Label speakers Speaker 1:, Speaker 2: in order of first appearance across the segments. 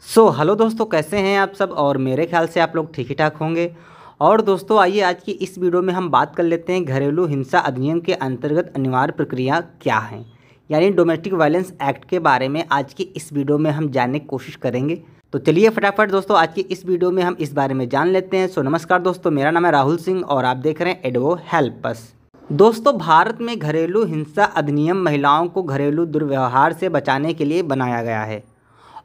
Speaker 1: Hello दोस्तों, कैसे हैं आप सब। और मेरे ख्याल से आप लोग ठीक ही ठाक होंगे। और दोस्तों आइए आज की इस वीडियो में हम बात कर लेते हैं घरेलू हिंसा अधिनियम के अंतर्गत अनिवार्य प्रक्रिया क्या हैं, यानी डोमेस्टिक वायलेंस एक्ट के बारे में आज की इस वीडियो में हम जानने की कोशिश करेंगे। तो चलिए फटाफट दोस्तों आज की इस वीडियो में हम इस बारे में जान लेते हैं। नमस्कार दोस्तों, मेरा नाम है राहुल सिंह और आप देख रहे हैं एडवो हेल्प अस। दोस्तों, भारत में घरेलू हिंसा अधिनियम महिलाओं को घरेलू दुर्व्यवहार से बचाने के लिए बनाया गया है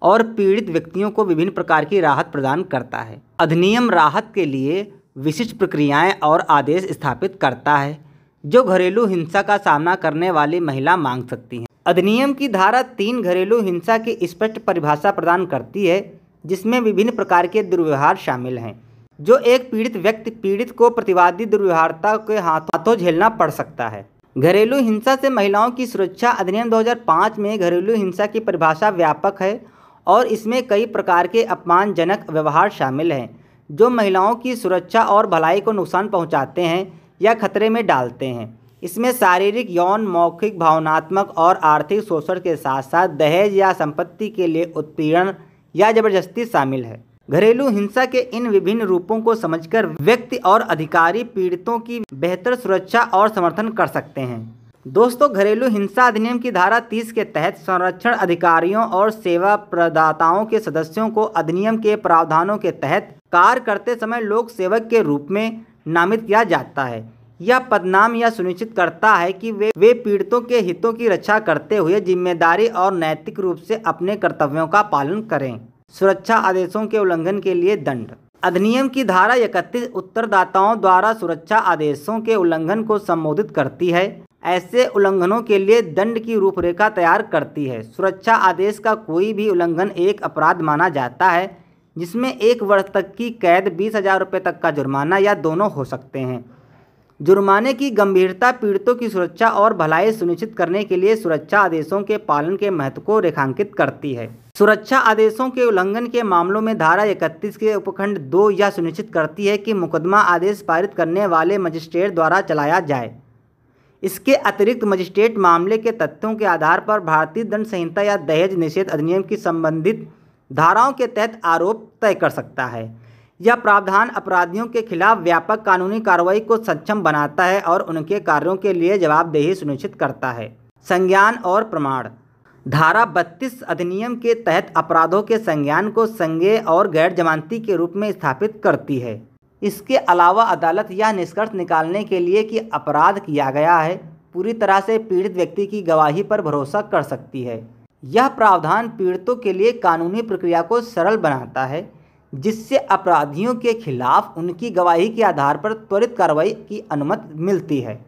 Speaker 1: और पीड़ित व्यक्तियों को विभिन्न प्रकार की राहत प्रदान करता है। अधिनियम राहत के लिए विशिष्ट प्रक्रियाएं और आदेश स्थापित करता है जो घरेलू हिंसा का सामना करने वाली महिला मांग सकती हैं। अधिनियम की धारा 3 घरेलू हिंसा की स्पष्ट परिभाषा प्रदान करती है, जिसमें विभिन्न प्रकार के दुर्व्यवहार शामिल हैं जो एक पीड़ित व्यक्ति पीड़ित को प्रतिवादी दुर्व्यवहारता के हाथों झेलना पड़ सकता है। घरेलू हिंसा से महिलाओं की सुरक्षा अधिनियम 2005 में घरेलू हिंसा की परिभाषा व्यापक है और इसमें कई प्रकार के अपमानजनक व्यवहार शामिल हैं जो महिलाओं की सुरक्षा और भलाई को नुकसान पहुंचाते हैं या खतरे में डालते हैं। इसमें शारीरिक, यौन, मौखिक, भावनात्मक और आर्थिक शोषण के साथ साथ दहेज या संपत्ति के लिए उत्पीड़न या जबरदस्ती शामिल है। घरेलू हिंसा के इन विभिन्न रूपों को समझकर व्यक्ति और अधिकारी पीड़ितों की बेहतर सुरक्षा और समर्थन कर सकते हैं। दोस्तों, घरेलू हिंसा अधिनियम की धारा 30 के तहत संरक्षण अधिकारियों और सेवा प्रदाताओं के सदस्यों को अधिनियम के प्रावधानों के तहत कार्य करते समय लोक सेवक के रूप में नामित किया जाता है। यह पदनाम यह सुनिश्चित करता है कि वे पीड़ितों के हितों की रक्षा करते हुए जिम्मेदारी और नैतिक रूप से अपने कर्तव्यों का पालन करें। सुरक्षा आदेशों के उल्लंघन के लिए दंड। अधिनियम की धारा 31 उत्तरदाताओं द्वारा सुरक्षा आदेशों के उल्लंघन को संबोधित करती है। ऐसे उल्लंघनों के लिए दंड की रूपरेखा तैयार करती है। सुरक्षा आदेश का कोई भी उल्लंघन एक अपराध माना जाता है जिसमें 1 वर्ष तक की कैद, 20,000 रुपये तक का जुर्माना या दोनों हो सकते हैं। जुर्माने की गंभीरता पीड़ितों की सुरक्षा और भलाई सुनिश्चित करने के लिए सुरक्षा आदेशों के पालन के महत्व को रेखांकित करती है। सुरक्षा आदेशों के उल्लंघन के मामलों में धारा 31 के उपखंड 2 यह सुनिश्चित करती है कि मुकदमा आदेश पारित करने वाले मजिस्ट्रेट द्वारा चलाया जाए। इसके अतिरिक्त मजिस्ट्रेट मामले के तथ्यों के आधार पर भारतीय दंड संहिता या दहेज निषेध अधिनियम की संबंधित धाराओं के तहत आरोप तय कर सकता है। यह प्रावधान अपराधियों के खिलाफ व्यापक कानूनी कार्रवाई को सक्षम बनाता है और उनके कार्यों के लिए जवाबदेही सुनिश्चित करता है। संज्ञान और प्रमाण। धारा 32 अधिनियम के तहत अपराधों के संज्ञान को संज्ञेय और गैर जमानती के रूप में स्थापित करती है। इसके अलावा अदालत यह निष्कर्ष निकालने के लिए कि अपराध किया गया है, पूरी तरह से पीड़ित व्यक्ति की गवाही पर भरोसा कर सकती है। यह प्रावधान पीड़ितों के लिए कानूनी प्रक्रिया को सरल बनाता है, जिससे अपराधियों के खिलाफ उनकी गवाही के आधार पर त्वरित कार्रवाई की अनुमति मिलती है।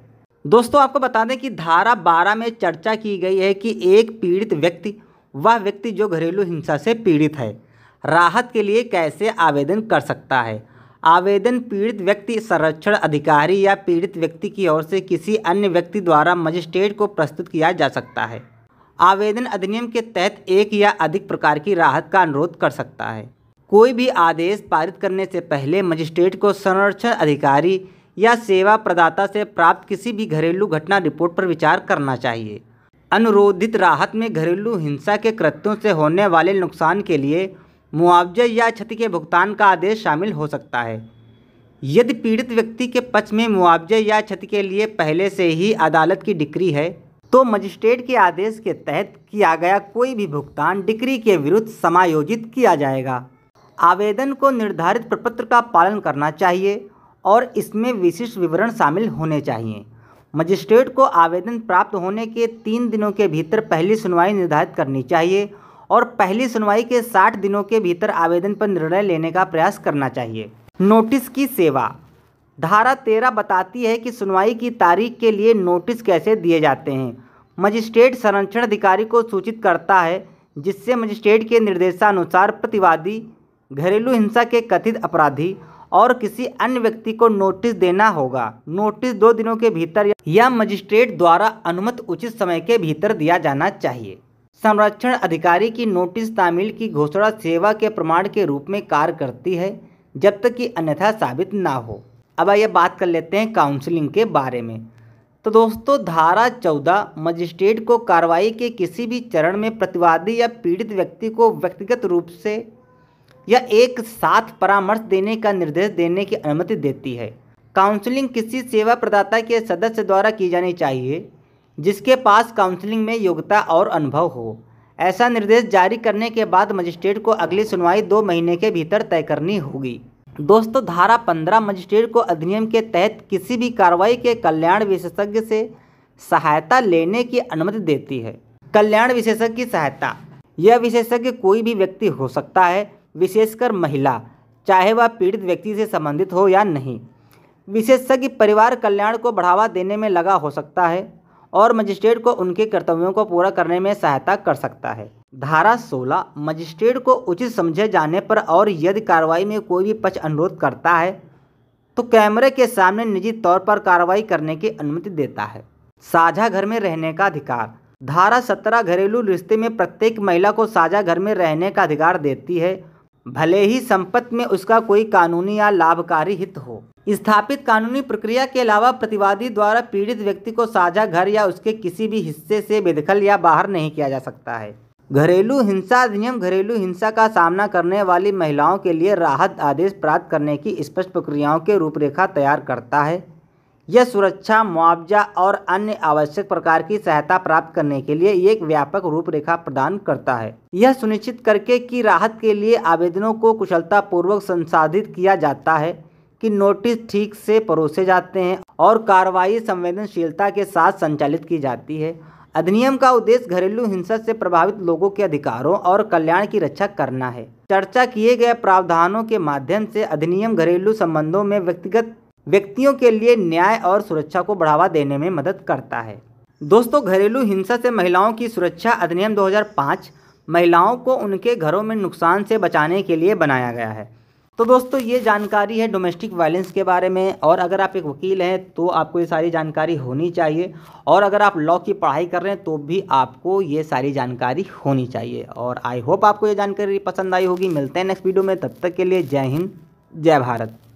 Speaker 1: दोस्तों, आपको बता दें कि धारा 12 में चर्चा की गई है कि एक पीड़ित व्यक्ति वह व्यक्ति जो घरेलू हिंसा से पीड़ित है राहत के लिए कैसे आवेदन कर सकता है। आवेदन पीड़ित व्यक्ति, संरक्षण अधिकारी या पीड़ित व्यक्ति की ओर से किसी अन्य व्यक्ति द्वारा मजिस्ट्रेट को प्रस्तुत किया जा सकता है। आवेदन अधिनियम के तहत एक या अधिक प्रकार की राहत का अनुरोध कर सकता है। कोई भी आदेश पारित करने से पहले मजिस्ट्रेट को संरक्षण अधिकारी या सेवा प्रदाता से प्राप्त किसी भी घरेलू घटना रिपोर्ट पर विचार करना चाहिए। अनुरोधित राहत में घरेलू हिंसा के कृत्यों से होने वाले नुकसान के लिए मुआवजे या क्षति के भुगतान का आदेश शामिल हो सकता है। यदि पीड़ित व्यक्ति के पक्ष में मुआवजे या क्षति के लिए पहले से ही अदालत की डिक्री है तो मजिस्ट्रेट के आदेश के तहत किया गया कोई भी भुगतान डिक्री के विरुद्ध समायोजित किया जाएगा। आवेदन को निर्धारित प्रपत्र का पालन करना चाहिए और इसमें विशिष्ट विवरण शामिल होने चाहिए। मजिस्ट्रेट को आवेदन प्राप्त होने के 3 दिनों के भीतर पहली सुनवाई निर्धारित करनी चाहिए और पहली सुनवाई के 60 दिनों के भीतर आवेदन पर निर्णय लेने का प्रयास करना चाहिए। नोटिस की सेवा। धारा 13 बताती है कि सुनवाई की तारीख के लिए नोटिस कैसे दिए जाते हैं। मजिस्ट्रेट संरक्षण अधिकारी को सूचित करता है, जिससे मजिस्ट्रेट के निर्देशानुसार प्रतिवादी, घरेलू हिंसा के कथित अपराधी और किसी अन्य व्यक्ति को नोटिस देना होगा। नोटिस 2 दिनों के भीतर या मजिस्ट्रेट द्वारा अनुमत उचित समय के भीतर दिया जाना चाहिए। संरक्षण अधिकारी की नोटिस तामील की घोषणा सेवा के प्रमाण के रूप में कार्य करती है जब तक कि अन्यथा साबित ना हो। अब आइए बात कर लेते हैं काउंसलिंग के बारे में। तो दोस्तों, धारा 14 मजिस्ट्रेट को कार्रवाई के किसी भी चरण में प्रतिवादी या पीड़ित व्यक्ति को व्यक्तिगत रूप से यह एक साथ परामर्श देने का निर्देश देने की अनुमति देती है। काउंसलिंग किसी सेवा प्रदाता के सदस्य द्वारा की जानी चाहिए जिसके पास काउंसलिंग में योग्यता और अनुभव हो। ऐसा निर्देश जारी करने के बाद मजिस्ट्रेट को अगली सुनवाई 2 महीने के भीतर तय करनी होगी। दोस्तों, धारा 15 मजिस्ट्रेट को अधिनियम के तहत किसी भी कार्रवाई के कल्याण विशेषज्ञ से सहायता लेने की अनुमति देती है। कल्याण विशेषज्ञ की सहायता, यह विशेषज्ञ कोई भी व्यक्ति हो सकता है, विशेषकर महिला, चाहे वह पीड़ित व्यक्ति से संबंधित हो या नहीं। विशेषज्ञ परिवार कल्याण को बढ़ावा देने में लगा हो सकता है और मजिस्ट्रेट को उनके कर्तव्यों को पूरा करने में सहायता कर सकता है। धारा 16 मजिस्ट्रेट को उचित समझे जाने पर और यदि कार्रवाई में कोई भी पक्ष अनुरोध करता है तो कैमरे के सामने निजी तौर पर कार्रवाई करने की अनुमति देता है। साझा घर में रहने का अधिकार, धारा 17 घरेलू रिश्ते में प्रत्येक महिला को साझा घर में रहने का अधिकार देती है, भले ही संपत्ति में उसका कोई कानूनी या लाभकारी हित हो। स्थापित कानूनी प्रक्रिया के अलावा प्रतिवादी द्वारा पीड़ित व्यक्ति को साझा घर या उसके किसी भी हिस्से से बेदखल या बाहर नहीं किया जा सकता है। घरेलू हिंसा अधिनियम घरेलू हिंसा का सामना करने वाली महिलाओं के लिए राहत आदेश प्राप्त करने की स्पष्ट प्रक्रियाओं के रूपरेखा तैयार करता है। यह सुरक्षा, मुआवजा और अन्य आवश्यक प्रकार की सहायता प्राप्त करने के लिए एक व्यापक रूपरेखा प्रदान करता है। यह सुनिश्चित करके कि राहत के लिए आवेदनों को कुशलतापूर्वक संसाधित किया जाता है कि नोटिस ठीक से परोसे जाते हैं और कार्रवाई संवेदनशीलता के साथ संचालित की जाती है। अधिनियम का उद्देश्य घरेलू हिंसा से प्रभावित लोगों के अधिकारों और कल्याण की रक्षा करना है। चर्चा किए गए प्रावधानों के माध्यम से अधिनियम घरेलू संबंधों में व्यक्तिगत व्यक्तियों के लिए न्याय और सुरक्षा को बढ़ावा देने में मदद करता है। दोस्तों, घरेलू हिंसा से महिलाओं की सुरक्षा अधिनियम 2005 महिलाओं को उनके घरों में नुकसान से बचाने के लिए बनाया गया है। तो दोस्तों, ये जानकारी है डोमेस्टिक वायलेंस के बारे में, और अगर आप एक वकील हैं तो आपको ये सारी जानकारी होनी चाहिए, और अगर आप लॉ की पढ़ाई कर रहे हैं तो भी आपको ये सारी जानकारी होनी चाहिए। और आई होप आपको ये जानकारी पसंद आई होगी। मिलते हैं नेक्स्ट वीडियो में, तब तक के लिए जय हिंद, जय भारत।